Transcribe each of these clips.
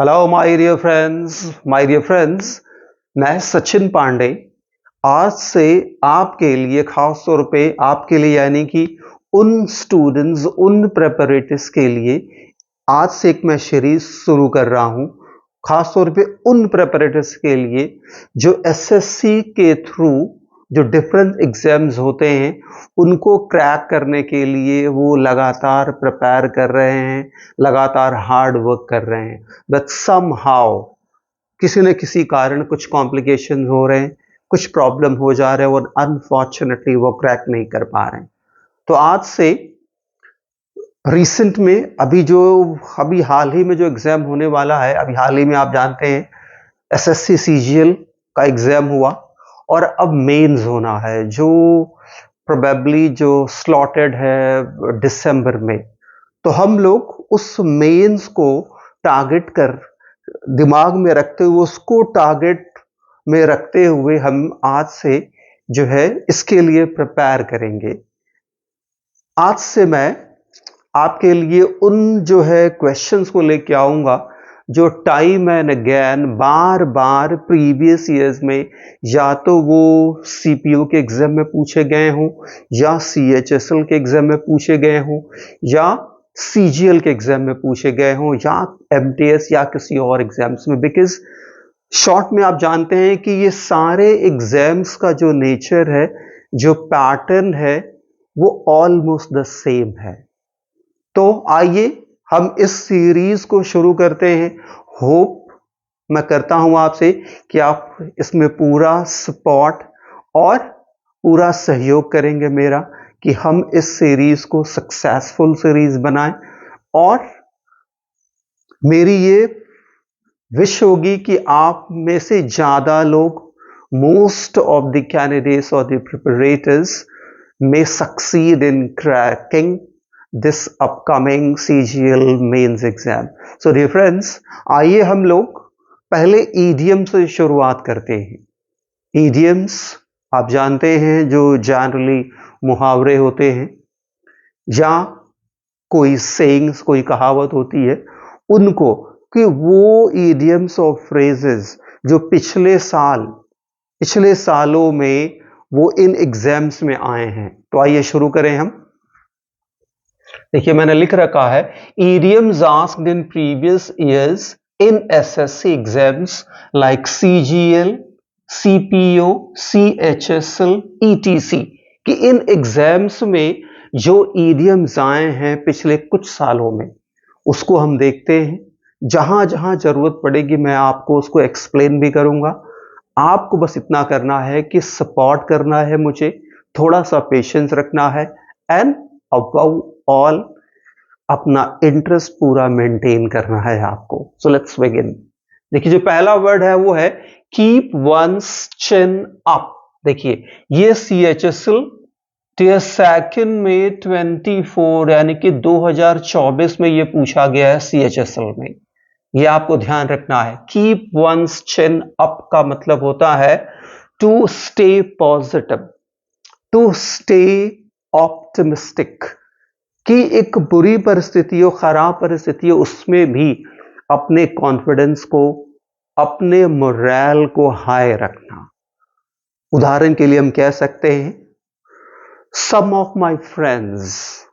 Hello my dear friends मैं सचिन पांडे आज से आपके लिए खास तौर पे आपके लिए यानी कि उन स्टूडेंट्स उन प्रेपरेटर्स के लिए आज से एक मैं सीरीज शुरू कर रहा हूं खास तौर पे उन प्रेपरेटर्स के लिए जो एसएससी के थ्रू जो डिफरेंट एग्जाम्स होते हैं उनको क्रैक करने के लिए वो लगातार प्रिपेयर कर रहे हैं, लगातार हार्ड वर्क कर रहे हैं, बट समहाउ किसी न किसी कारण कुछ कॉम्प्लिकेशन हो रहे हैं, कुछ प्रॉब्लम हो जा रहे हैं और अनफॉर्चुनेटली वो क्रैक नहीं कर पा रहे हैं। तो आज से रिसेंट में अभी हाल ही में जो एग्जाम होने वाला है, अभी हाल ही में आप जानते हैं एसएससी सीजीएल का एग्जाम हुआ और अब मेंस होना है जो प्रोबेबली जो स्लॉटेड है दिसंबर में। तो हम लोग उस मेंस को टारगेट कर दिमाग में रखते हुए उसको टारगेट में रखते हुए हम आज से जो है इसके लिए प्रिपेयर करेंगे। आज से मैं आपके लिए उन जो है क्वेश्चंस को लेके आऊंगा जो time and again bar bar previous years में या तो वो सीपीयू के एग्जाम में पूछे गए हों या सीएचएसएल के एग्जाम में पूछे गए हों या सीजीएल के एग्जाम में पूछे गए हों या एमटीएस या किसी और एग्जाम्स में। बिकॉज शॉर्ट में आप जानते हैं कि ये सारे एग्जाम्स का जो नेचर है, जो पैटर्न है, वो ऑलमोस्ट द सेम है। तो आइए हम इस सीरीज को शुरू करते हैं। होप मैं करता हूं आपसे कि आप इसमें पूरा सपोर्ट और पूरा सहयोग करेंगे मेरा कि हम इस सीरीज को सक्सेसफुल सीरीज बनाएं। और मेरी ये विश होगी कि आप में से ज्यादा लोग, मोस्ट ऑफ द कैंडिडेट्स और the perpetrators may succeed in cracking this upcoming CGL mains exam. So dear friends, आइए हम लोग पहले ईडियम से शुरुआत करते हैं। ईडियम्स आप जानते हैं जो जनरली मुहावरे होते हैं या कोई सेइंग्स, कोई कहावत होती है, उनको कि वो ईडियम्स और फ्रेजेस जो पिछले सालों में वो इन एग्जाम्स में आए हैं। तो आइए शुरू करें हम। देखिए मैंने लिख रखा है idioms asked in previous years in SSC exams like CGL, CPO, CHSL, ETC कि इन एग्जाम्स में जो idioms आए हैं पिछले कुछ सालों में उसको हम देखते हैं। जहां जहां जरूरत पड़ेगी मैं आपको उसको एक्सप्लेन भी करूंगा। आपको बस इतना करना है कि सपोर्ट करना है मुझे, थोड़ा सा पेशेंस रखना है एंड अबव ऑल अपना इंटरेस्ट पूरा मेंटेन करना है आपको। So let's begin. देखिए जो पहला वर्ड है वो है कीप वंस चिन अप। देखिए ये सीएचएसएल टीयर सेकंड में 24 यानी कि 2024 में ये पूछा गया है सीएचएसएल में। ये आपको ध्यान रखना है। कीप वंस चिन अप का मतलब होता है to stay positive, to stay optimistic कि एक बुरी परिस्थिति हो, खराब परिस्थिति हो, उसमें भी अपने कॉन्फिडेंस को, अपने मोरल को हाई रखना। उदाहरण के लिए हम कह सकते हैं some of my friends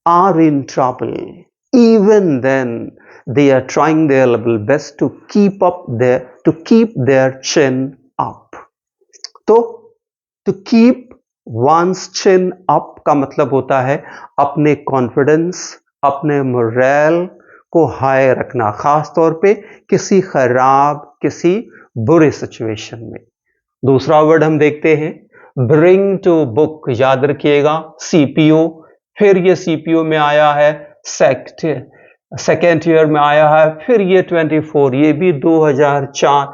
are in trouble even then they are trying their level best to keep their chin up. तो to keep one's chin up का मतलब होता है अपने कॉन्फिडेंस, अपने मोरल को हाई रखना, खास तौर पे किसी खराब, किसी बुरे सिचुएशन में। दूसरा वर्ड हम देखते हैं ब्रिंग टू बुक। याद रखिएगा सीपीओ, फिर ये सीपीओ में आया है सेकेंड ईयर में आया है, फिर ये 24, ये भी 2004,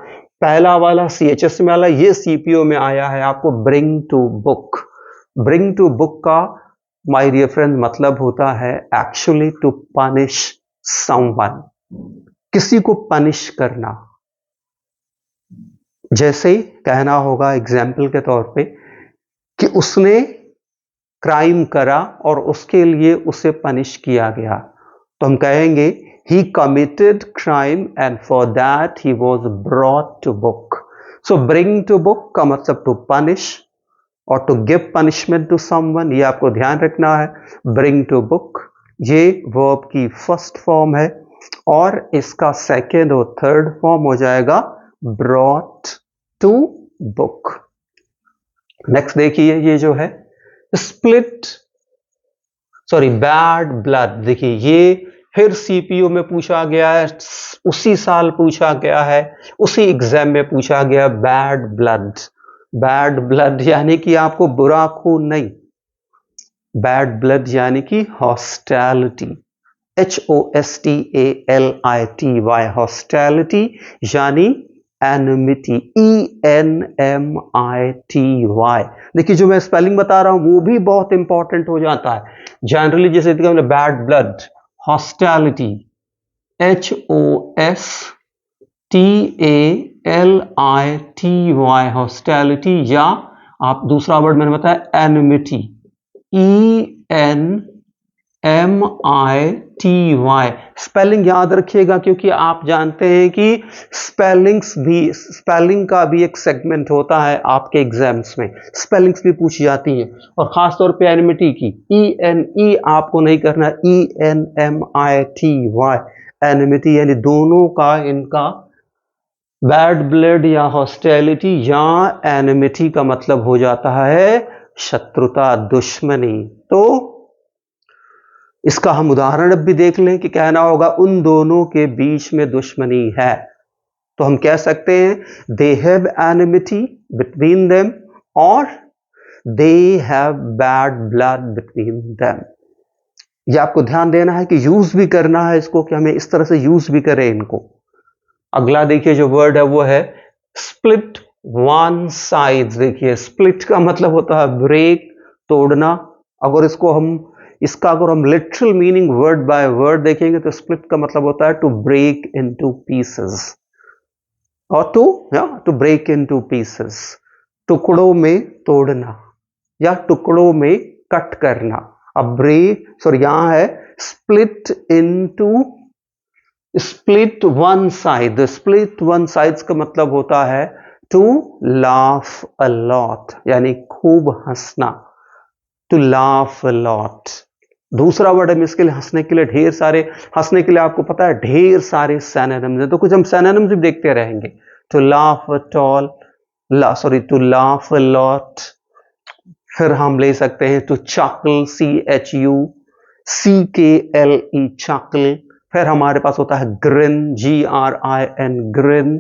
पहला वाला सीएचएस में आया, ये सीपीओ में आया है। आपको bring to book, bring to book का माय डियर फ्रेंड मतलब होता है एक्चुअली टू पनिश समवन, किसी को पनिश करना। जैसे कहना होगा एग्जाम्पल के तौर पे कि उसने क्राइम करा और उसके लिए उसे पनिश किया गया, तो हम कहेंगे he committed crime and for that he was brought to book. So bring to book का मतलब to punish और to give punishment to someone, ये आपको ध्यान रखना है। bring to book ये verb की फर्स्ट फॉर्म है और इसका सेकेंड और थर्ड फॉर्म हो जाएगा brought to book। नेक्स्ट देखिए, ये जो है स्प्लिट बैड ब्लड, देखिए ये फिर सीपीयू में पूछा गया है, उसी साल पूछा गया है, उसी एग्जाम में पूछा गया। बैड ब्लड यानी कि आपको बुरा खून नहीं, बैड ब्लड यानी कि हॉस्टैलिटी, HOSTALITY, हॉस्टैलिटी यानी एनिमिटी, ENMITY। देखिए जो मैं स्पेलिंग बता रहा हूं वो भी बहुत इंपॉर्टेंट हो जाता है। जनरली जैसे bad blood, hostility HOSTALITY, hostility, या आप दूसरा वर्ड मैंने बताया एनिमिटी, ENMITY। स्पेलिंग याद रखिएगा क्योंकि आप जानते हैं कि स्पेलिंग का भी एक सेगमेंट होता है आपके एग्जाम्स में, स्पेलिंग्स भी पूछी जाती हैं और खासतौर पे एनिमिटी की ENE आपको नहीं करना, ENMITY, एनिमिटी यानी दोनों का, इनका बैड ब्लड या हॉस्टैलिटी या एनिमिटी का मतलब हो जाता है शत्रुता, दुश्मनी। तो इसका हम उदाहरण अब भी देख लें कि कहना होगा उन दोनों के बीच में दुश्मनी है, तो हम कह सकते हैं they have enmity between them और they have bad blood between them. ये आपको ध्यान देना है कि यूज भी करना है इसको, कि हमें इस तरह से यूज भी करें इनको। अगला देखिए जो वर्ड है वो है स्प्लिट वन साइड। देखिए स्प्लिट का मतलब होता है ब्रेक, तोड़ना। अगर हम literal meaning word by word देखेंगे तो स्प्लिट का मतलब होता है टू ब्रेक इनटू पीसेस, और टू ब्रेक इनटू पीसेस, टुकड़ों में तोड़ना या टुकड़ों में कट करना। अब यहां है split one side. Split one sides का मतलब होता है टू लाफ अ लॉट, यानी खूब हंसना, टू लाफ अ लॉट। दूसरा वर्ड है इसके लिए हंसने के लिए ढेर सारे, हंसने के लिए आपको पता है ढेर सारे सिनोनिम्स हैं, तो कुछ हम सिनोनिम्स भी देखते रहेंगे। To laugh to laugh a lot. फिर हम ले सकते हैं टू चकल, CHUCKLE, चकल। फिर हमारे पास होता है ग्रिन, GRIN, ग्रिन।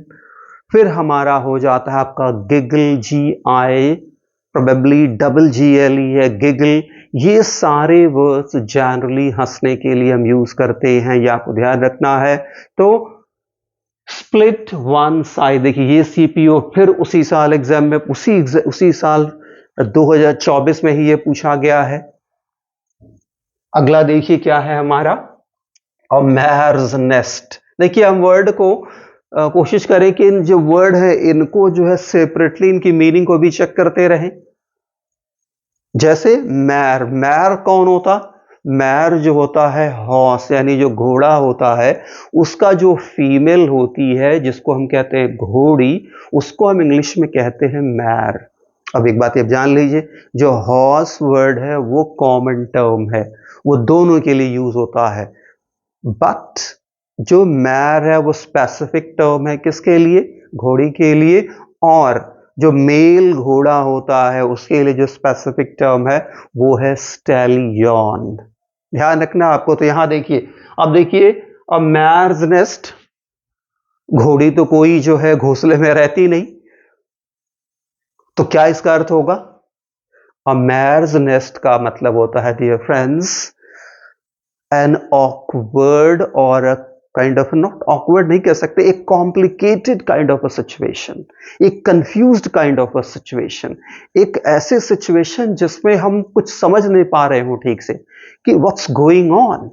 फिर हमारा हो जाता है आपका गिगल, GIGGLE है, गिगल। ये सारे वर्ड्स जनरली हंसने के लिए हम यूज करते हैं, ये आपको ध्यान रखना है। तो स्प्लिट वन साइड, देखिए ये सीपीओ फिर उसी साल एग्जाम में, उसी साल 2024 में ही ये पूछा गया है। अगला देखिए क्या है हमारा, और मैर्स नेस्ट। देखिए हम वर्ड को कोशिश करें कि इन जो वर्ड है इनको जो है सेपरेटली इनकी मीनिंग को भी चेक करते रहें। जैसे मैर कौन होता, मैर जो होता है हॉर्स, यानी जो घोड़ा होता है उसका जो फीमेल होती है जिसको हम कहते हैं घोड़ी, उसको हम इंग्लिश में कहते हैं मैर। अब एक बात ये जान लीजिए, जो हॉर्स वर्ड है वो कॉमन टर्म है, वो दोनों के लिए यूज होता है, बट जो मैर है वो स्पेसिफिक टर्म है, किसके लिए, घोड़ी के लिए। और जो मेल घोड़ा होता है उसके लिए जो स्पेसिफिक टर्म है वो है स्टैलियन। ध्यान रखना आपको। तो यहां देखिए, अब देखिए मैर्स नेस्ट, घोड़ी तो कोई जो है घोंसले में रहती नहीं, तो क्या इसका अर्थ होगा, मैर्स नेस्ट का मतलब होता है डियर फ्रेंड्स एन ऑकवर्ड और काइंड ऑफ, नॉट ऑकवर्ड नहीं कह सकते, एक complicated kind of a situation, एक confused kind of a situation, एक ऐसे सिचुएशन जिसमें हम कुछ समझ नहीं पा रहे हो ठीक से कि व्हाट्स गोइंग ऑन,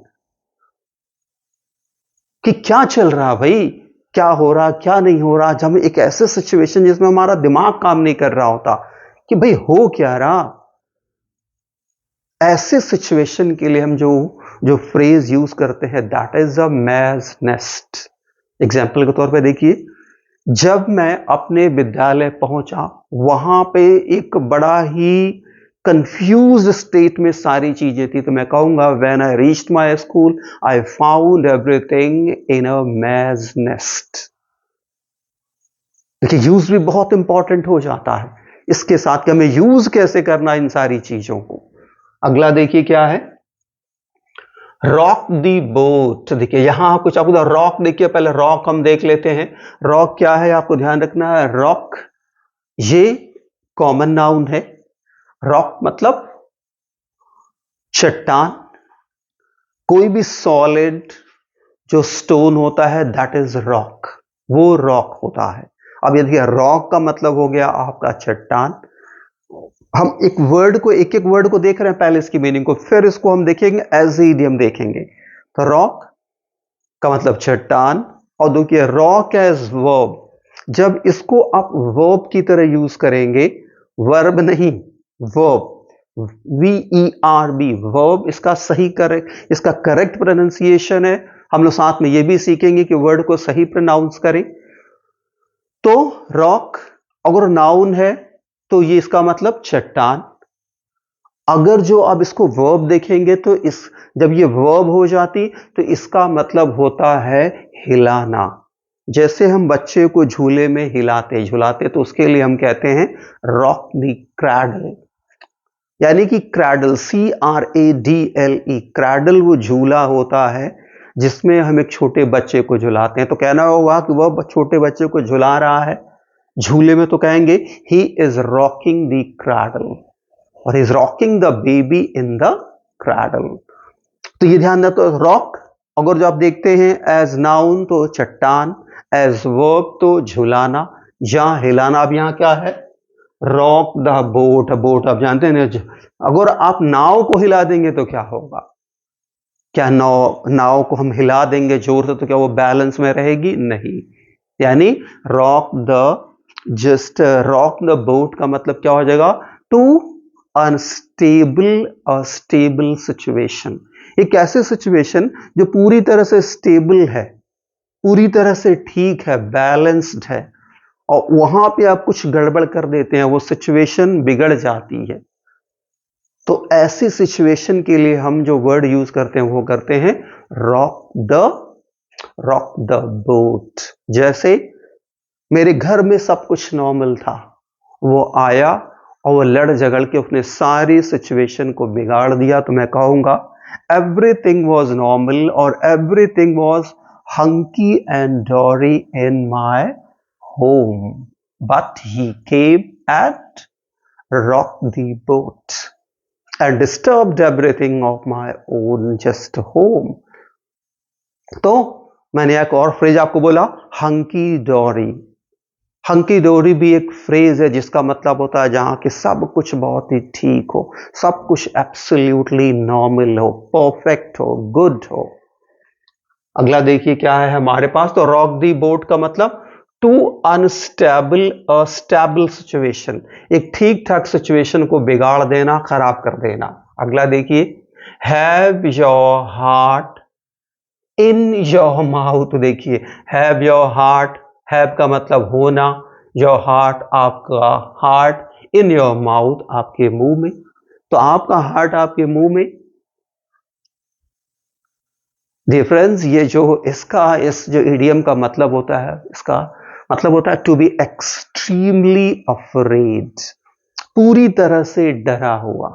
कि क्या चल रहा भाई, क्या हो रहा क्या नहीं हो रहा। जब एक ऐसे सिचुएशन जिसमें हमारा दिमाग काम नहीं कर रहा होता कि भाई हो क्या रहा, ऐसे सिचुएशन के लिए हम जो जो फ्रेज यूज करते हैं that is a maize nest. Example के तौर पे देखिए, जब मैं अपने विद्यालय पहुंचा वहां पे एक बड़ा ही कंफ्यूज्ड स्टेट में सारी चीजें थी, तो मैं कहूंगा when I reached my school I found everything in a maize nest. देखिए यूज भी बहुत इंपॉर्टेंट हो जाता है इसके साथ कि हमें यूज कैसे करना इन सारी चीजों को। अगला देखिए क्या है, रॉक दी बोट। देखिए यहां कुछ आपको रॉक, देखिए पहले रॉक हम देख लेते हैं। रॉक क्या है आपको ध्यान रखना है, रॉक ये कॉमन नाउन है। रॉक मतलब चट्टान, कोई भी सॉलिड जो स्टोन होता है दैट इज रॉक, वो रॉक होता है। अब ये देखिए रॉक का मतलब हो गया आपका चट्टान। हम एक वर्ड को, एक एक वर्ड को देख रहे हैं, पहले इसकी मीनिंग को, फिर इसको हम देखेंगे एज इडियम देखेंगे। तो रॉक का मतलब चट्टान, और देखिए रॉक एज वर्ब, जब इसको आप वर्ब की तरह यूज करेंगे, वर्ब नहीं वर्ब, VERB वर्ब, इसका सही करेक्ट, इसका करेक्ट प्रोनाउंसिएशन है। हम लोग साथ में ये भी सीखेंगे कि वर्ड को सही प्रोनाउंस करें। तो रॉक अगर नाउन है तो ये इसका मतलब चट्टान। अगर जो अब इसको वर्ब देखेंगे तो इस, जब ये वर्ब हो जाती तो इसका मतलब होता है हिलाना। जैसे हम बच्चे को झूले में हिलाते झुलाते तो उसके लिए हम कहते हैं रॉक द क्रैडल, यानी कि क्रैडल, CRADLE, क्रैडल वो झूला होता है जिसमें हम एक छोटे बच्चे को झुलाते हैं। तो कहना होगा कि वह छोटे बच्चे को झुला रहा है झूले में, तो कहेंगे he is rocking the cradle, और is rocking the baby in the cradle. तो ये ध्यान रखो, रॉक अगर जो आप देखते हैं एज नाउन तो चट्टान, एज वर्ब तो झुलाना या हिलाना। अब यहां क्या है, रॉक द बोट। बोट आप जानते हैं, अगर आप नाव को हिला देंगे तो क्या होगा, क्या नाव को हम हिला देंगे जोर से तो क्या वो बैलेंस में रहेगी, नहीं। यानी rock the, just rock the boat का मतलब क्या हो जाएगा, टू अनस्टेबल, अस्टेबल सिचुएशन। एक ऐसे सिचुएशन जो पूरी तरह से स्टेबल है, पूरी तरह से ठीक है, बैलेंस्ड है, और वहां पे आप कुछ गड़बड़ कर देते हैं, वो सिचुएशन बिगड़ जाती है। तो ऐसी सिचुएशन के लिए हम जो वर्ड यूज करते हैं वो करते हैं रॉक द बोट। जैसे मेरे घर में सब कुछ नॉर्मल था, वो आया और वो लड़ झगड़ के अपने सारी सिचुएशन को बिगाड़ दिया, तो मैं कहूंगा एवरीथिंग वॉज नॉर्मल और everything was hunky and dory in my home, but he came at rock the boat and disturbed everything of my own just home। तो मैंने एक और फ्रेज आपको बोला, हंकी डोरी। हंकी डोरी भी एक फ्रेज है जिसका मतलब होता है जहां कि सब कुछ बहुत ही ठीक हो, सब कुछ एब्सोल्युटली नॉर्मल हो, परफेक्ट हो, गुड हो। अगला देखिए क्या है हमारे पास, तो रॉक दी बोट का मतलब टू अनस्टेबल, अस्टेबल सिचुएशन, एक ठीक ठाक सिचुएशन को बिगाड़ देना, खराब कर देना। अगला देखिए, have your heart in your mouth. देखिए हैव योर हार्ट, हैव का मतलब होना, योर हार्ट आपका हार्ट, इन योर माउथ आपके मुंह में। तो आपका हार्ट आपके मुंह में। डिफरेंस ये जो इसका, इस जो इडियम का मतलब होता है, इसका मतलब होता है टू बी एक्सट्रीमली अफ्रेड, पूरी तरह से डरा हुआ,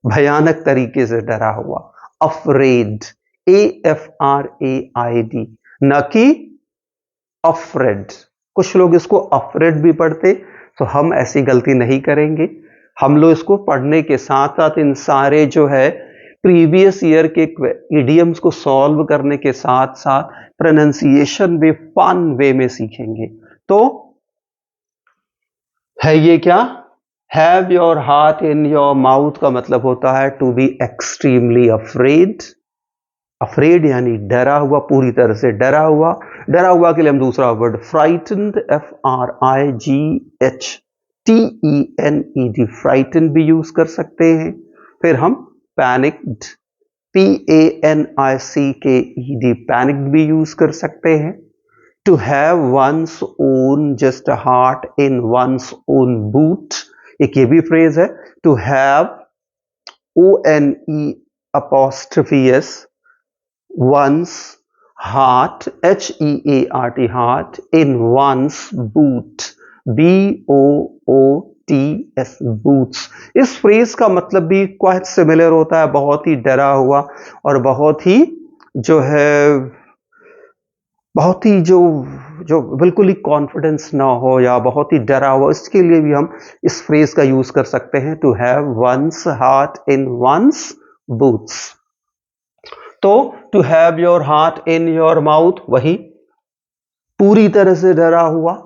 भयानक तरीके से डरा हुआ। अफ्रेड, AFRAID, न कि अफ्रेड। कुछ लोग इसको अफ्रेड भी पढ़ते, तो हम ऐसी गलती नहीं करेंगे। हम लोग इसको पढ़ने के साथ साथ इन सारे जो है प्रीवियस ईयर के इडियम्स को सॉल्व करने के साथ साथ प्रोनाउंसिएशन भी फन वे में सीखेंगे। तो है ये क्या, have your heart in your mouth का मतलब होता है to be extremely afraid. Afraid यानी डरा हुआ, पूरी तरह से डरा हुआ। डरा हुआ के लिए हम दूसरा वर्ड फ्राइटन्ड, FRIGHTENED, फ्राइटन भी यूज कर सकते हैं। फिर हम पैनिक्ड, PANICKED, पैनिक भी यूज कर सकते हैं। To have one's own just a heart in one's own boot, एक ये भी फ्रेज है। To have ONE' one's heart, HEART, heart in one's boot, BOOTS, boots। इस फ्रेज का मतलब भी क्वाइट सिमिलर होता है, बहुत ही डरा हुआ और बहुत ही जो है बहुत ही जो बिल्कुल ही कॉन्फिडेंस ना हो या बहुत ही डरा हुआ, इसके लिए भी हम इस फ्रेज का यूज कर सकते हैं, to have one's heart in one's boots. तो to have your heart in your mouth, वही पूरी तरह से डरा हुआ।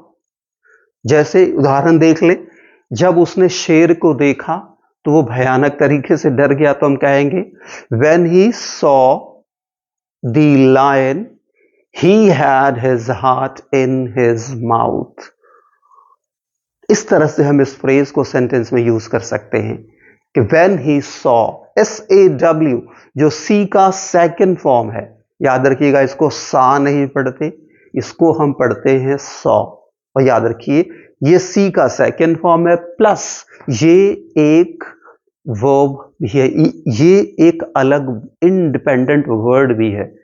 जैसे उदाहरण देख ले, जब उसने शेर को देखा तो वो भयानक तरीके से डर गया, तो हम कहेंगे when he saw the lion he had his heart in his mouth। इस तरह से हम इस फ्रेज को सेंटेंस में यूज कर सकते हैं कि when he saw, SAW जो सी का सेकंड फॉर्म है, याद रखिएगा इसको सा नहीं पढ़ते, इसको हम पढ़ते हैं सॉ। और याद रखिए ये सी का सेकंड फॉर्म है, प्लस ये एक वर्ब भी है, ये एक अलग इंडिपेंडेंट वर्ड भी है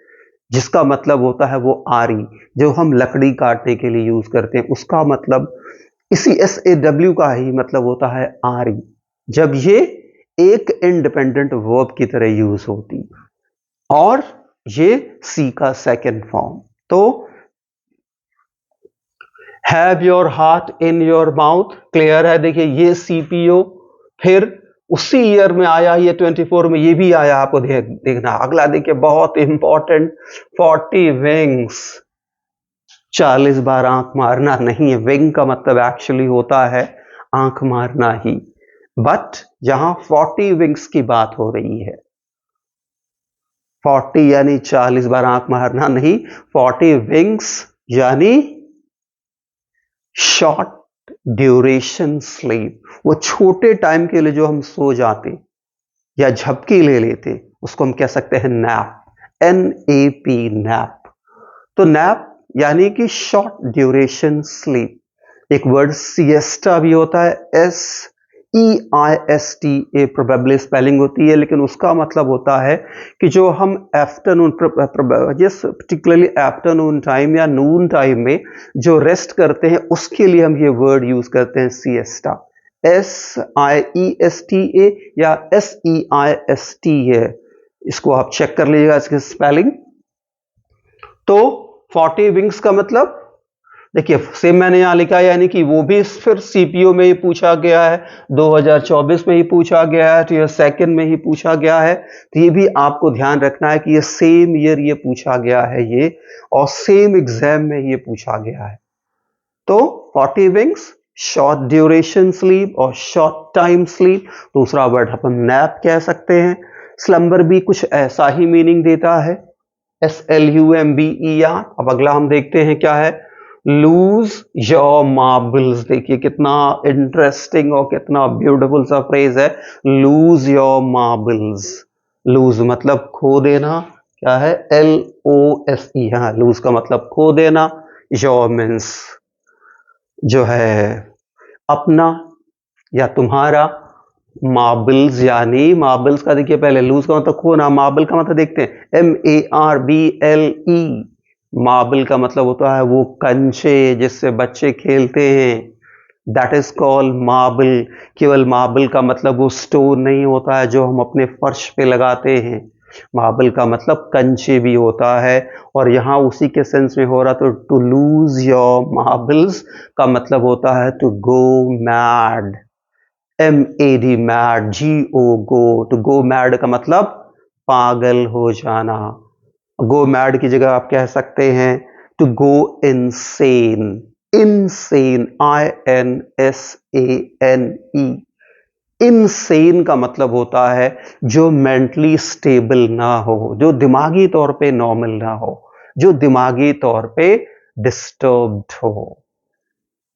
जिसका मतलब होता है वो आरी, जो हम लकड़ी काटने के लिए यूज करते हैं, उसका मतलब इसी SAW का ही मतलब होता है आरी, जब ये एक इंडिपेंडेंट वर्ब की तरह यूज होती, और ये सी का सेकंड फॉर्म। तो have your heart in your mouth, clear है। देखिए ये CPO फिर उसी ईयर में आया, ये 24 में ये भी आया, आपको देखना। अगला देखिए बहुत इंपॉर्टेंट, 40 विंग्स, 40 बार आंख मारना नहीं है। विंग का मतलब एक्चुअली होता है आंख मारना ही, बट यहां 40 विंग्स की बात हो रही है। 40 यानी 40 बार आंख मारना नहीं, 40 विंग्स यानी शॉर्ट ड्यूरेशन स्लीप, वो छोटे टाइम के लिए जो हम सो जाते या झपकी ले लेते, उसको हम कह सकते हैं नैप, NAP, नैप। तो नैप यानी कि शॉर्ट ड्यूरेशन स्लीप। एक वर्ड सिएस्टा भी होता है, SEISTA, प्रोबेबली स्पेलिंग होती है, लेकिन उसका मतलब होता है कि जो हम आफ्टरनून, पर्टिकुलरली आफ्टरनून टाइम या नून टाइम में जो रेस्ट करते हैं, उसके लिए हम ये वर्ड यूज करते हैं सिएस्टा, SIESTA या SEISTA। इसको आप चेक कर लीजिएगा इसकी स्पेलिंग। तो 40 विंग्स का मतलब देखिए सेम मैंने यहां लिखा है, यानी कि वो भी फिर CPO में ही पूछा गया है, 2024 में ही पूछा गया है, तो ये सेकंड में ही पूछा गया है। तो ये भी आपको ध्यान रखना है कि ये सेम ईयर ये पूछा गया है ये, और सेम एग्जाम में ये पूछा गया है। तो 40 विंग्स, शॉर्ट ड्यूरेशन स्लीप और शॉर्ट टाइम स्लीप। दूसरा वर्ड अपन नैप कह सकते हैं। स्लंबर भी कुछ ऐसा ही मीनिंग देता है, SLUMBER। अब अगला हम देखते हैं क्या है, लूज योर मार्बल्स। देखिए कितना इंटरेस्टिंग और कितना ब्यूटीफुल सा फ्रेज है, लूज योर मार्बल्स। लूज मतलब खो देना, क्या है, LOSE। हाँ, लूज का मतलब खो देना, योर मीन्स जो है अपना या तुम्हारा, मार्बल्स यानी मार्बल्स का देखिए पहले लूज का मतलब खोना, मार्बल का मतलब देखते हैं MARBLE। मार्बल का मतलब होता है वो कंचे जिससे बच्चे खेलते हैं, दैट इज कॉल्ड मार्बल। केवल मार्बल का मतलब वो स्टोन नहीं होता है जो हम अपने फर्श पे लगाते हैं, मार्बल का मतलब कंचे भी होता है, और यहां उसी के सेंस में हो रहा। तो टू लूज योर मार्बल्स का मतलब होता है to go mad, MAD, mad, GO, go. तो गो मैड का मतलब पागल हो जाना। गो मैड की जगह आप कह सकते हैं to go insane, insane, INSANE। Insane का मतलब होता है जो मेंटली स्टेबल ना हो, जो दिमागी तौर पे नॉर्मल ना हो, जो दिमागी तौर पे डिस्टर्ब्ड हो।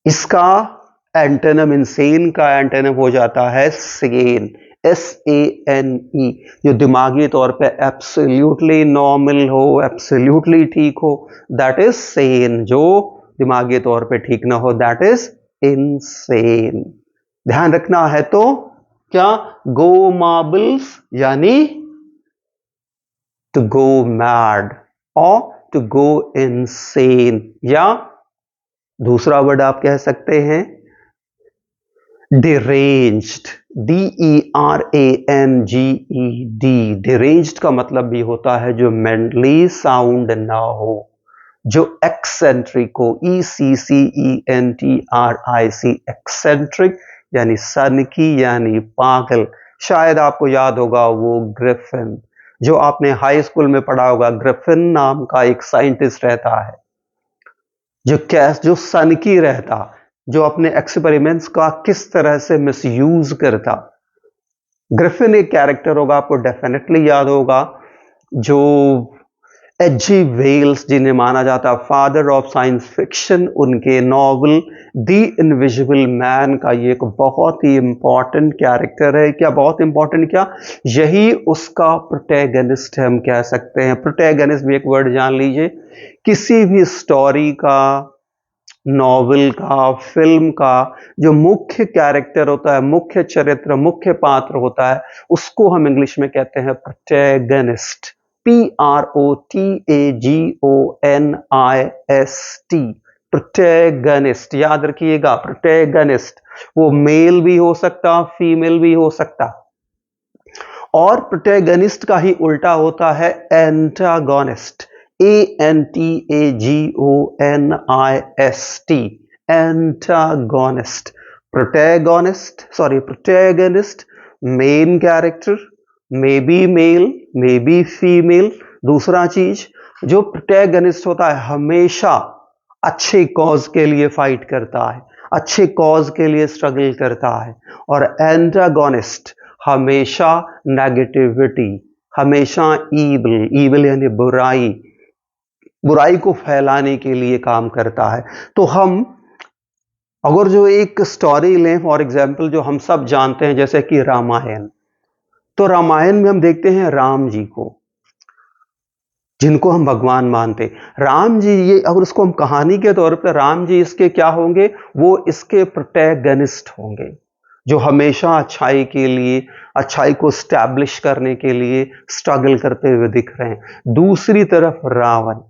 इसका एंटोनिम, इनसेन का एंटोनिम हो जाता है सेन, SANE, जो दिमागी तौर पे एब्सोल्युटली नॉर्मल हो, एब्सोल्युटली ठीक हो, दैट इज सेन। जो दिमागी तौर पे ठीक ना हो, दैट इज इनसेन। ध्यान रखना है तो क्या, गो मार्बल्स यानी टू गो मैड और टू गो इनसेन, या दूसरा वर्ड आप कह सकते हैं deranged, DERANGED। deranged का मतलब भी होता है जो मेंटली साउंड ना हो, जो एक्सेंट्रिक हो, ECCENTRIC, एक्सेंट्रिक यानी सनकी यानी पागल। शायद आपको याद होगा वो ग्रिफिन, जो आपने हाई स्कूल में पढ़ा होगा। ग्रिफिन नाम का एक साइंटिस्ट रहता है जो सनकी रहता, जो अपने एक्सपेरिमेंट्स का किस तरह से मिसयूज करता। ग्रिफिन एक कैरेक्टर होगा, आपको डेफिनेटली याद होगा, जो H.G. वेल्स, जिन्हें माना जाता फादर ऑफ साइंस फिक्शन, उनके नॉवल द इनविजिबल मैन का ये एक बहुत ही इंपॉर्टेंट कैरेक्टर है। क्या बहुत इंपॉर्टेंट, क्या यही उसका प्रोटैगनिस्ट है, हम कह सकते हैं। प्रोटैगनिस्ट भी एक वर्ड जान लीजिए, किसी भी स्टोरी का, नॉवल का, फिल्म का जो मुख्य कैरेक्टर होता है, मुख्य चरित्र, मुख्य पात्र होता है, उसको हम इंग्लिश में कहते हैं प्रोटैगनिस्ट। PROTAGONIST, protagonist. याद रखिएगा, प्रोटैगनिस्ट वो मेल भी हो सकता, फीमेल भी हो सकता। और प्रोटैगनिस्ट का ही उल्टा होता है antagonist, ANTAGONIST, antagonist. Protagonist main character, may be male, may be female. दूसरा चीज, जो प्रोटैगनिस्ट होता है हमेशा अच्छे कॉज के लिए फाइट करता है, अच्छे कॉज के लिए स्ट्रगल करता है। और एंटागोनिस्ट हमेशा नेगेटिविटी, हमेशा ईविल यानी बुराई, बुराई को फैलाने के लिए काम करता है। तो हम अगर जो एक स्टोरी लें, फॉर एग्जाम्पल, जो हम सब जानते हैं, जैसे कि रामायण, तो रामायण में हम देखते हैं राम जी को, जिनको हम भगवान मानते। राम जी, ये अगर उसको हम कहानी के तौर पर, राम जी इसके क्या होंगे, वो इसके प्रोटैगनिस्ट होंगे, जो हमेशा अच्छाई के लिए, अच्छाई को स्टैब्लिश करने के लिए स्ट्रगल करते हुए दिख रहे हैं। दूसरी तरफ रावण,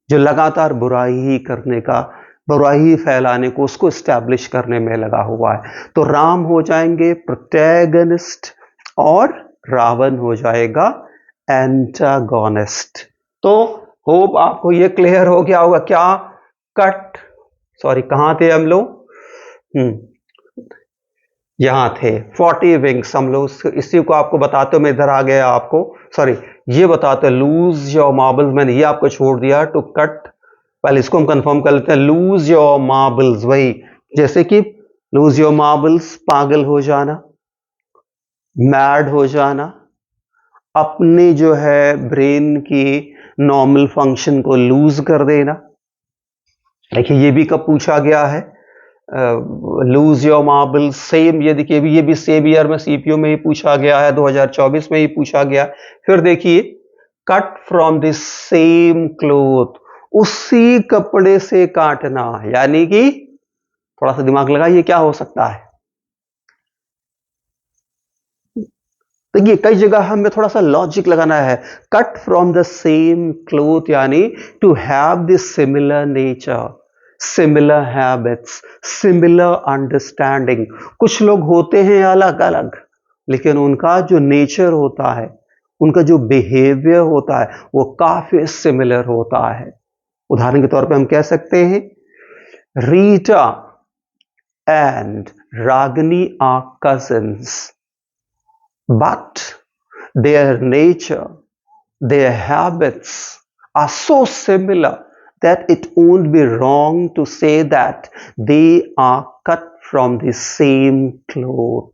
जो लगातार बुराई ही करने का, बुराई ही फैलाने को, उसको स्टैब्लिश करने में लगा हुआ है। तो राम हो जाएंगे प्रोटैगनिस्ट और रावण हो जाएगा एंटागोनिस्ट। तो होप आपको ये क्लियर हो गया होगा। क्या कट, सॉरी कहां थे हम लोग, यहां थे 40 विंग्स। हम लोग इसी को आपको बताते, मैं इधर आ गया आपको, सॉरी ये बताते लूज योर मार्बल्स, मैंने ये आपको छोड़ दिया टू कट। पहले इसको हम कंफर्म कर लेते हैं, लूज योर मार्बल्स, वही जैसे कि लूज योर मार्बल्स पागल हो जाना, मैड हो जाना, अपने जो है ब्रेन की नॉर्मल फंक्शन को लूज कर देना। देखिए ये भी कब पूछा गया है, लूज योर मार्बल, सेम, ये देखिए ये भी सेम ईयर में सीपीयू में ही पूछा गया है, 2024 में ही पूछा गया। फिर देखिए cut from the same cloth, उसी कपड़े से काटना, यानी कि थोड़ा सा दिमाग लगाइए क्या हो सकता है। देखिए कई जगह हमें थोड़ा सा लॉजिक लगाना है। Cut from the same cloth यानी to have the similar nature, similar habits, similar understanding. कुछ लोग होते हैं अलग अलग, लेकिन उनका जो नेचर होता है, उनका जो बिहेवियर होता है, वो काफी सिमिलर होता है। उदाहरण के तौर पे हम कह सकते हैं Rita and Ragini are cousins, but their nature, their habits are so similar that it won't be wrong to say that they are cut from the same cloth.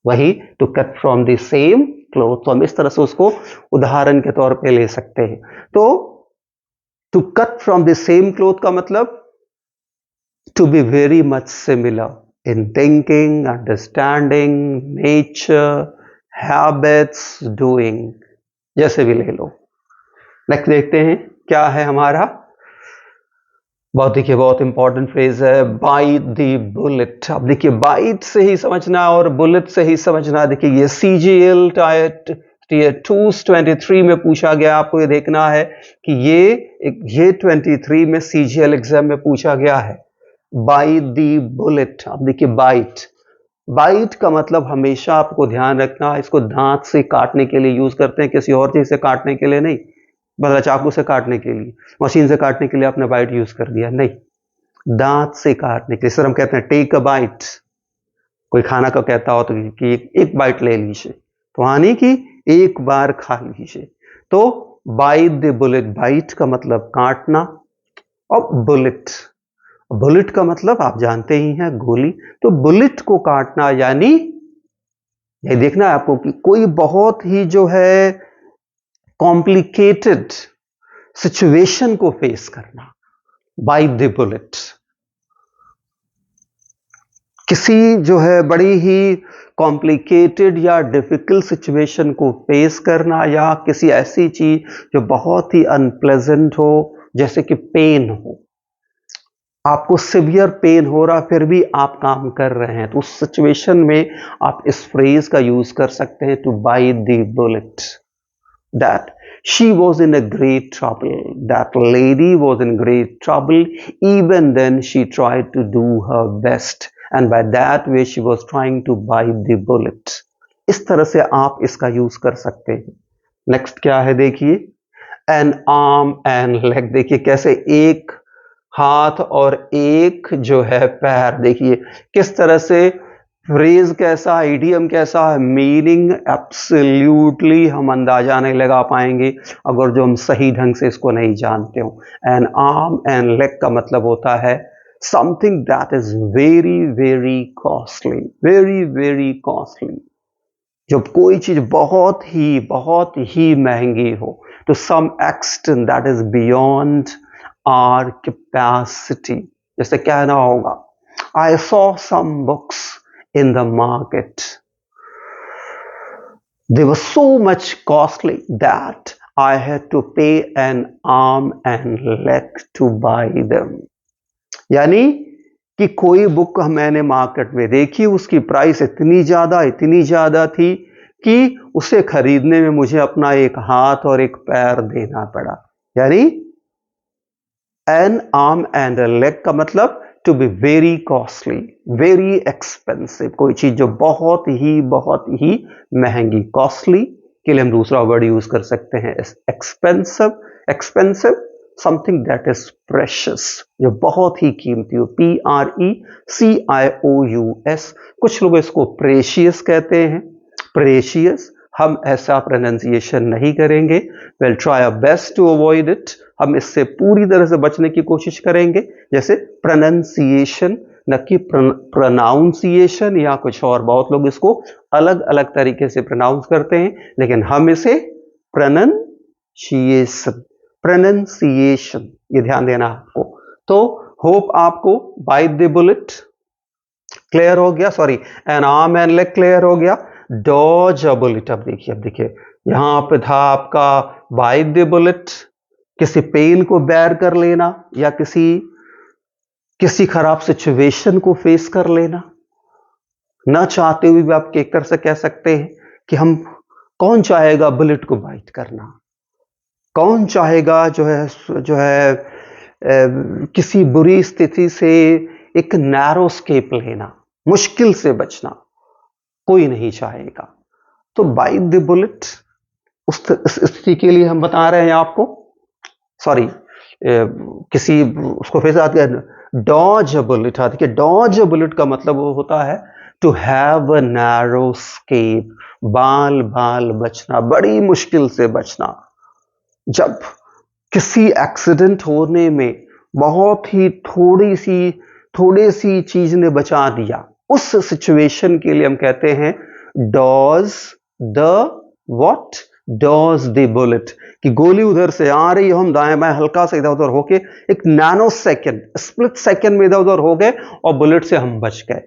वही to cut from the same cloth, तो हम इस तरह से उसको उदाहरण के तौर पे ले सकते हैं। तो to cut from the same cloth का मतलब to be very much similar, in thinking, understanding, nature, habits, doing, जैसे भी ले लो। नेक्स्ट देखते हैं क्या है हमारा। बहुत देखिए बहुत इंपॉर्टेंट फ्रेज है, बाइट द बुलेट। अब देखिए बाइट से ही समझना और बुलेट से ही समझना। देखिए ये CGL टीयर 23 में पूछा गया, आपको ये देखना है कि ये 23 में CGL एग्जाम में पूछा गया है, बाइट द बुलेट। अब देखिए बाइट, बाइट का मतलब हमेशा आपको ध्यान रखना, इसको दांत से काटने के लिए यूज करते हैं, किसी और चीज से काटने के लिए नहीं। मतलब चाकू से काटने के लिए, मशीन से काटने के लिए आपने बाइट यूज कर दिया, नहीं, दांत से काटने के लिए। सर हम कहते हैं टेक अ बाइट, कोई खाना का कहता हो तो कि एक बाइट ले लीजिए, तो यानी कि एक बार खा लीजिए। तो बाइट द बुलेट, बाइट का मतलब काटना, और बुलेट, बुलेट का मतलब आप जानते ही हैं गोली। तो बुलेट को काटना यानी ये देखना है आपको कि कोई बहुत ही जो है कॉम्प्लिकेटेड सिचुएशन को फेस करना, बाइट द बुलेट। किसी जो है बड़ी ही कॉम्प्लिकेटेड या डिफिकल्ट सिचुएशन को फेस करना, या किसी ऐसी चीज जो बहुत ही अनप्लेजेंट हो, जैसे कि पेन हो, आपको सिवियर पेन हो रहा फिर भी आप काम कर रहे हैं, तो उस सिचुएशन में आप इस फ्रेज का यूज कर सकते हैं, to bite the bullet. That she was in a great trouble. That lady was in great trouble. Even then, she tried to do her best. And by that way, she was trying to bite the bullet. इस तरह से आप इसका use कर सकते हैं। Next क्या है देखिए, an arm and leg। देखिए कैसे एक हाथ और एक जो है पैर, देखिए किस तरह से फ्रेज कैसा, आइडियम कैसा है, मीनिंग एब्सोल्युटली हम अंदाजा नहीं लगा पाएंगे अगर जो हम सही ढंग से इसको नहीं जानते हो। एन आर्म एंड लेग का मतलब होता है something that is very very costly, very very costly. जब कोई चीज बहुत ही महंगी हो, तो some extent that is beyond our capacity. जैसे कहना होगा, I saw some books in the market. They were so much costly that I had to pay an arm and leg to buy them. यानी कि कोई book मैंने market में देखी, उसकी प्राइस इतनी ज्यादा थी कि उसे खरीदने में मुझे अपना एक हाथ और एक पैर देना पड़ा। यानी an arm and a leg का मतलब to be very costly, very expensive. कोई चीज जो बहुत ही महंगी, कॉस्टली के लिए हम दूसरा वर्ड यूज कर सकते हैं expensive. Expensive something that is precious, जो बहुत ही कीमती हो, PRECIOUS। कुछ लोग इसको प्रेशियस कहते हैं, प्रेशियस। हम ऐसा प्रोनाउंसिएशन नहीं करेंगे, we'll try our best to avoid it। हम इससे पूरी तरह से बचने की कोशिश करेंगे, जैसे प्रोनाउंसिएशन, न कि प्रोनाउंसिएशन या कुछ और। बहुत लोग इसको अलग अलग तरीके से प्रोनाउंस करते हैं, लेकिन हम इसे प्रोनाउंसिएशन ये ध्यान देना आपको। तो होप आपको बाइट द बुलेट क्लियर हो गया, sorry N arm and leg clear हो गया। डॉज अ बुलेट, अब देखिए यहां पे था आपका बाइट द बुलेट, किसी पेन को बेयर कर लेना या किसी खराब सिचुएशन को फेस कर लेना। ना चाहते हुए भी आप एक तरह से कह सकते हैं कि हम, कौन चाहेगा बुलेट को बाइट करना, कौन चाहेगा जो है किसी बुरी स्थिति से एक नैरो स्केप लेना, मुश्किल से बचना, कोई नहीं चाहेगा। तो बाइट द बुलेट उस स्थिति के लिए हम बता रहे हैं आपको, सॉरी किसी उसको फेस आती है। डॉज अ बुलेट, देखिए डॉज अ बुलेट का मतलब वो होता है to have a narrow escape, बाल बचना, बड़ी मुश्किल से बचना। जब किसी एक्सीडेंट होने में बहुत ही थोड़ी सी चीज ने बचा दिया, उस सिचुएशन के लिए हम कहते हैं dodge the what, dodge the bullet. कि गोली उधर से आ रही है, हम दाएं बाएं हल्का से इधर उधर होके एक नैनो सेकंड, स्प्लिट सेकंड में इधर उधर हो गए और बुलेट से हम बच गए।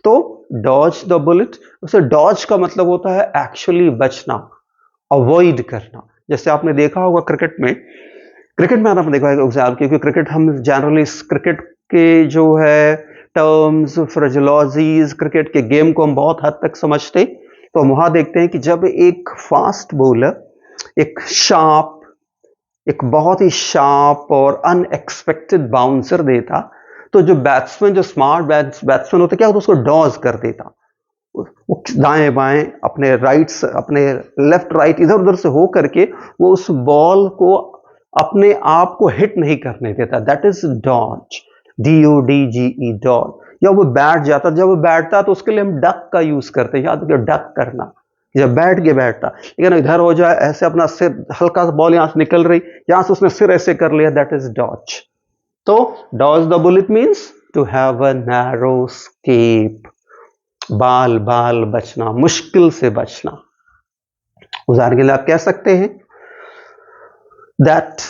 तो डॉज द बुलेट, उसे डॉज का मतलब होता है एक्चुअली बचना, अवॉइड करना। जैसे आपने देखा होगा क्रिकेट में आपने देखा होगा एग्जाम, क्योंकि क्रिकेट हम जनरली क्रिकेट के जो है टर्म्स, फ्रेजोलॉजीज, क्रिकेट के गेम को हम बहुत हद तक समझते, तो हम वहां देखते हैं कि जब एक फास्ट बॉलर एक बहुत ही शार्प और अनएक्सपेक्टेड बाउंसर देता, तो जो बैट्समैन, जो स्मार्ट बैट्समैन होते, क्या होता, उसको डॉज कर देता। वो दाएं बाएं, अपने लेफ्ट राइट, इधर उधर से हो करके वो उस बॉल को अपने आप को हिट नहीं करने देता। That is dodge, DODGE, dodge. या वो बैठ जाता, जब वो बैठता तो उसके लिए हम डक का यूज करते हैं, याद रखिए डक करना, जब बैठ के बैठता। लेकिन इधर हो जाए ऐसे, अपना सिर हल्का सा, बॉल यहां से निकल रही, यहां से उसने सिर ऐसे कर लिया, दैट इज डॉज। तो dodge the bullet means to have a narrow escape, बाल बाल बचना, मुश्किल से बचना। उदाहरण के लिए आप कह सकते हैं that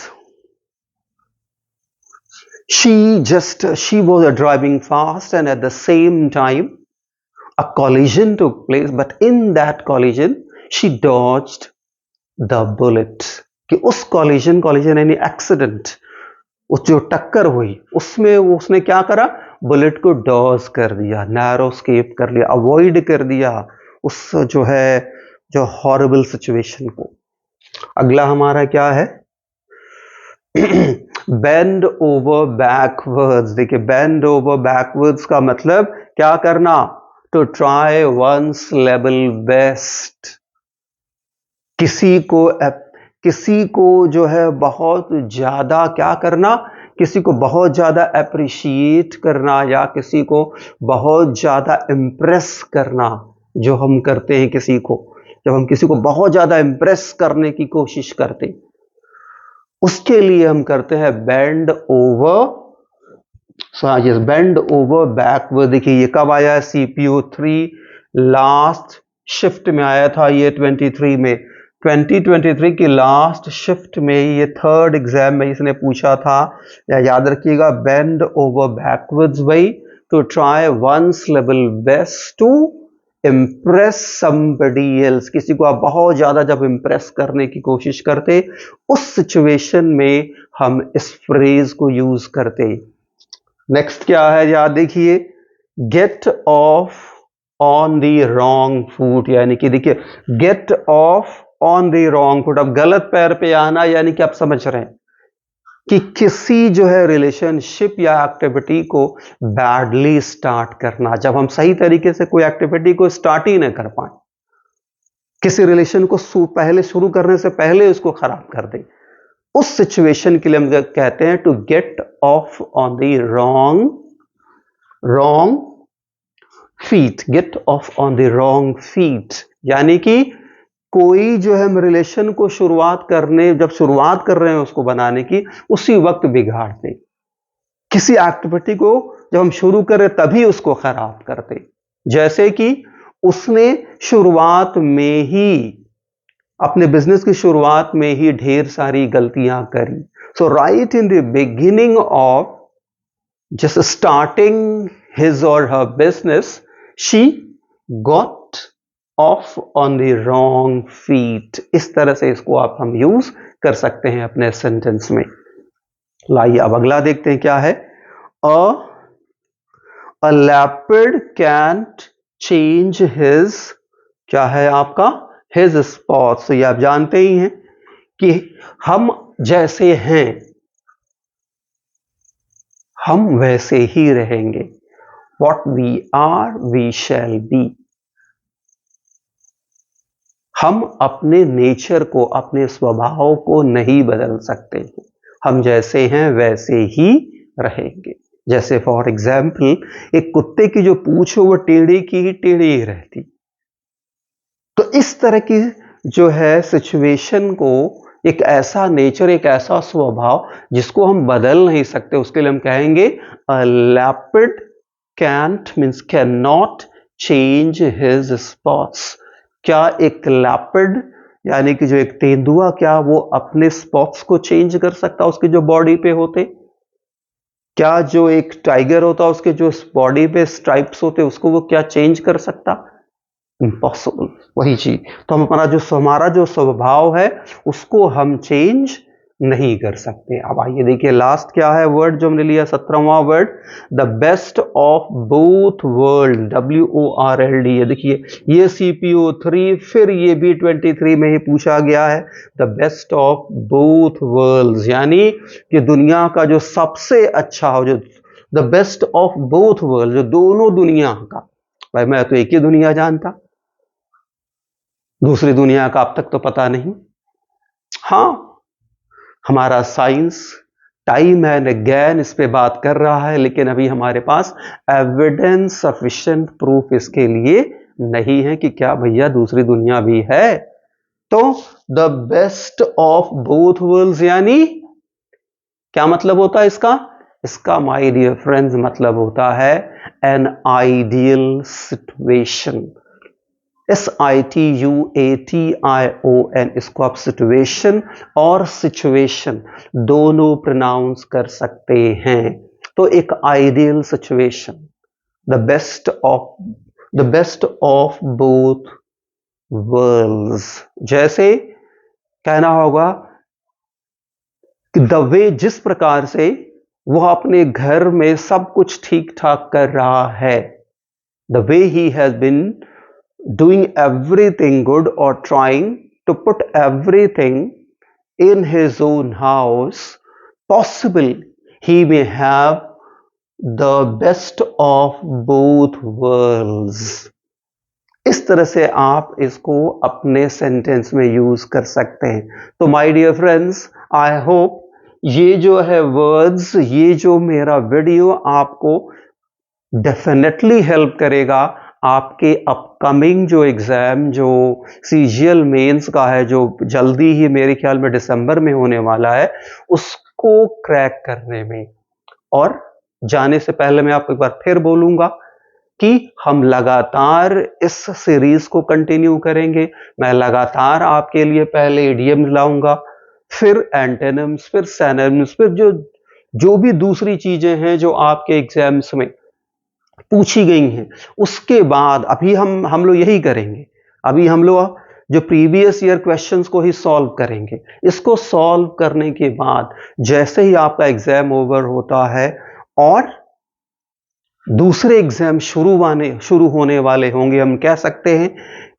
she was driving fast and at the same time a collision took place, but in that collision she dodged the bullet। कि उस collision यानी एक्सीडेंट, उस जो टक्कर हुई उसमें उसने क्या करा, बुलेट को डॉज कर दिया, नैरो स्केप कर लिया, अवॉइड कर दिया उस जो हॉरिबल सिचुएशन को। अगला हमारा क्या है, बेंड ओवर बैकवर्ड्स। देखिए बेंड ओवर बैकवर्ड्स का मतलब क्या करना, to try one's level best. किसी को जो है बहुत ज्यादा क्या करना, किसी को बहुत ज्यादा अप्रिशिएट करना, या किसी को बहुत ज्यादा इंप्रेस करना। जो हम करते हैं किसी को, जब हम किसी को बहुत ज्यादा इंप्रेस करने की कोशिश करते हैं, उसके लिए हम करते हैं bend over. Bend over backward. देखिए ये कब आया है, CPU3 लास्ट शिफ्ट में आया था, ये 23 में, 2023 की लास्ट शिफ्ट में, ये थर्ड एग्जाम में इसने पूछा था। या याद रखिएगा, बेंड ओवर बैकवर्ड्स भाई, to try one's level best to impress somebody else. किसी को आप बहुत ज्यादा जब इम्प्रेस करने की कोशिश करते, उस सिचुएशन में हम इस फ्रेज को यूज करते। नेक्स्ट क्या है, याद देखिए, get off on the wrong foot. यानी कि देखिए, get off on the wrong foot, अब गलत पैर पे आना, यानी कि आप समझ रहे हैं कि किसी जो है रिलेशनशिप या एक्टिविटी को बैडली स्टार्ट करना। जब हम सही तरीके से कोई एक्टिविटी को स्टार्ट ही न कर पाए, किसी रिलेशन को पहले शुरू करने से पहले उसको खराब कर दे, उस सिचुएशन के लिए हम कहते हैं to get off on the wrong feet. Get off on the wrong feet यानी कि कोई जो है हम रिलेशन को जब शुरुआत कर रहे हैं उसको बनाने की, उसी वक्त बिगाड़ दे। किसी एक्टिविटी को जब हम शुरू करें तभी उसको खराब करते, जैसे कि उसने शुरुआत में ही, अपने बिजनेस की शुरुआत में ही ढेर सारी गलतियां करी। So right in the beginning of just starting his or her business, she got off on the wrong feet. इस तरह से इसको हम यूज कर सकते हैं अपने सेंटेंस में। लाइए अब अगला देखते हैं क्या है। A leopard can't change his, क्या है आपका, हिज स्पॉट्स। ये आप जानते ही हैं कि हम जैसे हैं हम वैसे ही रहेंगे। What we are, we shall be। हम अपने नेचर को, अपने स्वभाव को नहीं बदल सकते, हम जैसे हैं वैसे ही रहेंगे। जैसे फॉर एग्जाम्पल, एक कुत्ते की जो पूंछ हो वो टेढ़ी की ही टेढ़ी ही रहती। तो इस तरह की जो है सिचुएशन को, एक ऐसा नेचर, एक ऐसा स्वभाव जिसको हम बदल नहीं सकते, उसके लिए हम कहेंगे a leopard can't means can not change his spots. क्या एक लेपर्ड यानी कि जो एक तेंदुआ, क्या वो अपने स्पॉट्स को चेंज कर सकता उसकी जो बॉडी पे होते? क्या जो एक टाइगर होता है उसके जो बॉडी पे स्ट्राइप्स होते उसको वो क्या चेंज कर सकता? इम्पॉसिबल। वही चीज, तो हम अपना जो हमारा जो स्वभाव है उसको हम चेंज नहीं कर सकते। अब आइए देखिए लास्ट क्या है वर्ड जो हमने लिया, 17वां word, the best of both world, WORLD। ये देखिए ये CPO3 फिर ये B23 में ही पूछा गया है, the best of both worlds, यानी कि दुनिया का जो सबसे अच्छा हो, जो the best of both world, जो दोनों दुनिया का। भाई मैं तो एक ही दुनिया जानता, दूसरी दुनिया का अब तक तो पता नहीं। हाँ, हमारा साइंस टाइम एंड अगेन इस पे बात कर रहा है, लेकिन अभी हमारे पास एविडेंस सफिशिएंट प्रूफ इसके लिए नहीं है कि क्या भैया दूसरी दुनिया भी है। तो the best of both worlds यानी क्या मतलब होता है इसका? इसका माय डियर फ्रेंड्स मतलब होता है एन आइडियल सिचुएशन। SITUATION, इसको आप सिचुएशन और सिचुएशन दोनों प्रोनाउंस कर सकते हैं। तो एक ideal situation, the best of both worlds, जैसे कहना होगा कि द वे, जिस प्रकार से वह अपने घर में सब कुछ ठीक ठाक कर रहा है, the way he has been doing everything good or trying to put everything in his own house, possible he may have the best of both worlds। इस तरह से आप इसको अपने सेंटेंस में यूज कर सकते हैं। तो my dear friends, I hope ये जो है वर्ड्स, ये जो मेरा वीडियो आपको डेफिनेटली हेल्प करेगा आपके अपकमिंग जो एग्जाम, जो CGL मेंस का है, जो जल्दी ही मेरे ख्याल में दिसंबर में होने वाला है, उसको क्रैक करने में। और जाने से पहले मैं आपको एक बार फिर बोलूंगा कि हम लगातार इस सीरीज को कंटिन्यू करेंगे। मैं लगातार आपके लिए पहले इडियम्स लाऊंगा, फिर एंटोनिम्स, फिर सिनोनिम्स, फिर जो भी दूसरी चीजें हैं जो आपके एग्जाम्स में पूछी गई हैं, उसके बाद अभी हम लोग यही करेंगे। अभी हम लोग जो प्रीवियस ईयर क्वेश्चंस को ही सॉल्व करेंगे। इसको सॉल्व करने के बाद जैसे ही आपका एग्जाम ओवर होता है और दूसरे एग्जाम शुरू होने वाले होंगे, हम कह सकते हैं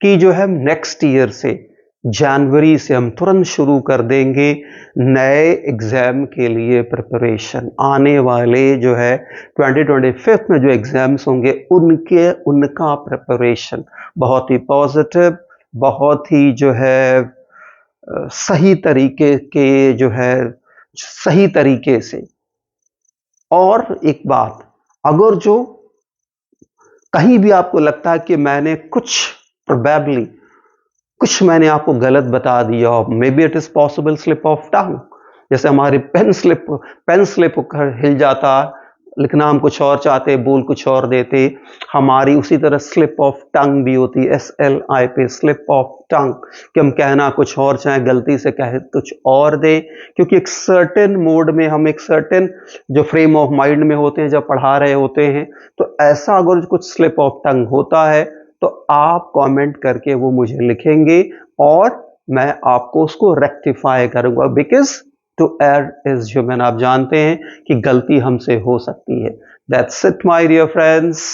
कि जो है नेक्स्ट ईयर से जनवरी से हम तुरंत शुरू कर देंगे नए एग्जाम के लिए प्रिपरेशन। आने वाले जो है 2025 में जो एग्जाम्स होंगे उनका प्रिपरेशन बहुत ही पॉजिटिव, बहुत ही जो है सही तरीके के, जो है सही तरीके से। और एक बात, अगर जो कहीं भी आपको लगता है कि मैंने प्रोबेबली कुछ मैंने आपको गलत बता दिया, may be it is possible slip of tongue, जैसे हमारे पेन स्लिप हिल जाता, लिखना हम कुछ और चाहते, बोल कुछ और देते, हमारी उसी तरह स्लिप ऑफ टंग भी होती है, SLIP, स्लिप ऑफ टंग, कि हम कहना कुछ और चाहे, गलती से कहे कुछ और दे, क्योंकि एक सर्टेन मोड में हम, एक सर्टेन जो फ्रेम ऑफ माइंड में होते हैं जब पढ़ा रहे होते हैं। तो ऐसा अगर कुछ स्लिप ऑफ टंग होता है तो आप कमेंट करके वो मुझे लिखेंगे और मैं आपको उसको रेक्टिफाई करूंगा, because to err is human. आप जानते हैं कि गलती हमसे हो सकती है। That's it my dear friends.